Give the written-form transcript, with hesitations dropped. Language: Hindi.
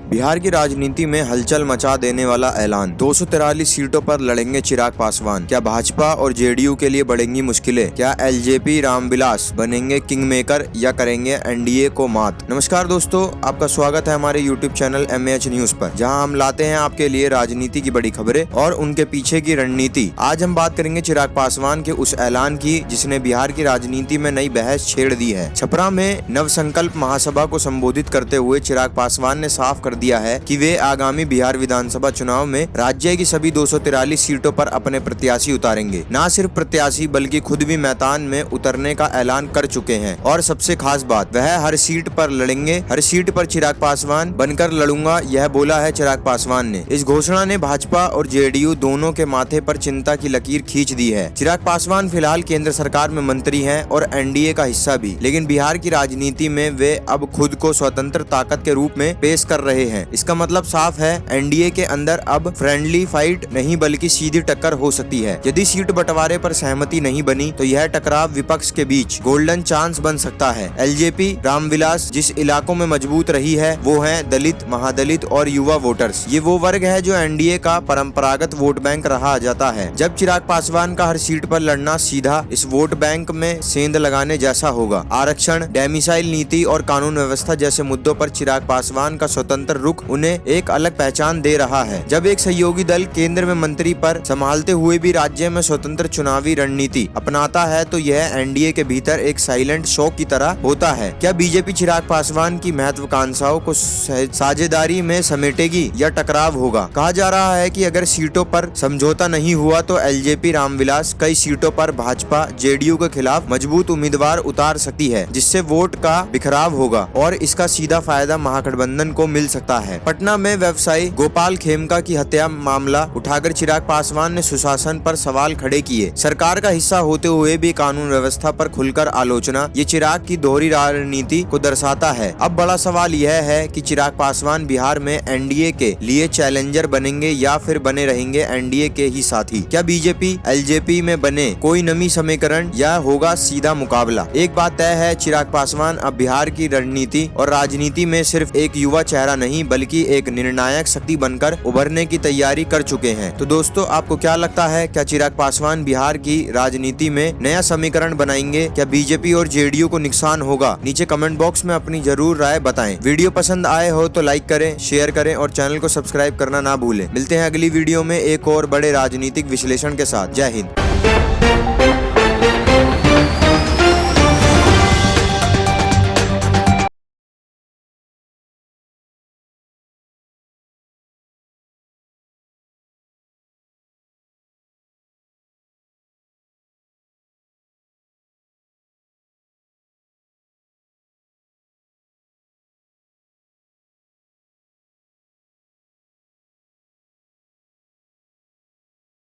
बिहार की राजनीति में हलचल मचा देने वाला ऐलान। 243 सीटों पर लड़ेंगे चिराग पासवान। क्या भाजपा और जेडीयू के लिए बढ़ेंगी मुश्किलें? क्या एलजेपी रामविलास बनेंगे किंग मेकर या करेंगे एनडीए को मात? नमस्कार दोस्तों, आपका स्वागत है हमारे यूट्यूब चैनल MAH न्यूज पर, जहां हम लाते हैं आपके लिए राजनीति की बड़ी खबरें और उनके पीछे की रणनीति। आज हम बात करेंगे चिराग पासवान के उस ऐलान की जिसने बिहार की राजनीति में नई बहस छेड़ दी है। छपरा में नवसंकल्प महासभा को संबोधित करते हुए चिराग पासवान ने साफ कर दिया है कि वे आगामी बिहार विधानसभा चुनाव में राज्य की सभी 243 सीटों पर अपने प्रत्याशी उतारेंगे। न सिर्फ प्रत्याशी बल्कि खुद भी मैदान में उतरने का ऐलान कर चुके हैं। और सबसे खास बात, वह हर सीट पर लड़ेंगे, हर सीट पर चिराग पासवान बनकर लड़ूंगा, यह बोला है चिराग पासवान ने। इस घोषणा ने भाजपा और जेडीयू दोनों के माथे पर चिंता की लकीर खींच दी है। चिराग पासवान फिलहाल केंद्र सरकार में मंत्री हैं और एनडीए का हिस्सा भी, लेकिन बिहार की राजनीति में वे अब खुद को स्वतंत्र ताकत के रूप में पेश कर रहे हैं। इसका मतलब साफ है, एनडीए के अंदर अब फ्रेंडली फाइट नहीं बल्कि सीधी टक्कर हो सकती है। यदि सीट बंटवारे पर सहमति नहीं बनी तो यह टकराव विपक्ष के बीच गोल्डन चांस बन सकता है। एलजेपी रामविलास जिस इलाकों में मजबूत रही है वो है दलित, महादलित और युवा वोटर्स। ये वो वर्ग है जो एनडीए का परंपरागत वोट बैंक रहा जाता है। जब चिराग पासवान का हर सीट पर लड़ना सीधा इस वोट बैंक में सेंध लगाने जैसा होगा। आरक्षण, डेमिसाइल नीति और कानून व्यवस्था जैसे मुद्दों पर चिराग पासवान का स्वतंत्र रुख उन्हें एक अलग पहचान दे रहा है। जब एक सहयोगी दल केंद्र में मंत्री पर संभालते हुए भी राज्य में स्वतंत्र चुनावी रणनीति अपनाता है तो यह एनडीए के भीतर एक साइलेंट शॉक की तरह होता है। क्या बीजेपी चिराग पासवान की महत्वाकांक्षाओं को साझेदारी में समेटेगी या टकराव होगा? कहा जा रहा है कि अगर सीटों पर समझौता नहीं हुआ तो एलजेपी रामविलास कई सीटों पर भाजपा जेडीयू के खिलाफ मजबूत उम्मीदवार उतार सकती है, जिससे वोट का बिखराव होगा और इसका सीधा फायदा महागठबंधन को मिल सकता है। पटना में व्यवसायी गोपाल खेमका की हत्या मामला उठाकर चिराग पासवान ने सुशासन पर सवाल खड़े किए। सरकार का हिस्सा होते हुए भी कानून व्यवस्था पर खुलकर आलोचना, ये चिराग की दोहरी रणनीति को दर्शाता है। अब बड़ा सवाल यह है कि चिराग पासवान बिहार में एनडीए के लिए चैलेंजर बनेंगे या फिर बने रहेंगे एनडीए के ही साथी। क्या बीजेपी एलजेपी में बने कोई नई समीकरण या होगा सीधा मुकाबला? एक बात तय है, चिराग पासवान अब बिहार की रणनीति और राजनीति में सिर्फ एक युवा चेहरा नहीं बल्कि एक निर्णायक शक्ति बनकर उभरने की तैयारी कर चुके हैं। तो दोस्तों, आपको क्या लगता है, क्या चिराग पासवान बिहार की राजनीति में नया समीकरण बनाएंगे? क्या बीजेपी और जेडीयू को नुकसान होगा? नीचे कमेंट बॉक्स में अपनी जरूर राय बताएं। वीडियो पसंद आए हो तो लाइक करें, शेयर करें और चैनल को सब्सक्राइब करना ना भूलें। मिलते हैं अगली वीडियो में एक और बड़े राजनीतिक विश्लेषण के साथ। जय हिंद।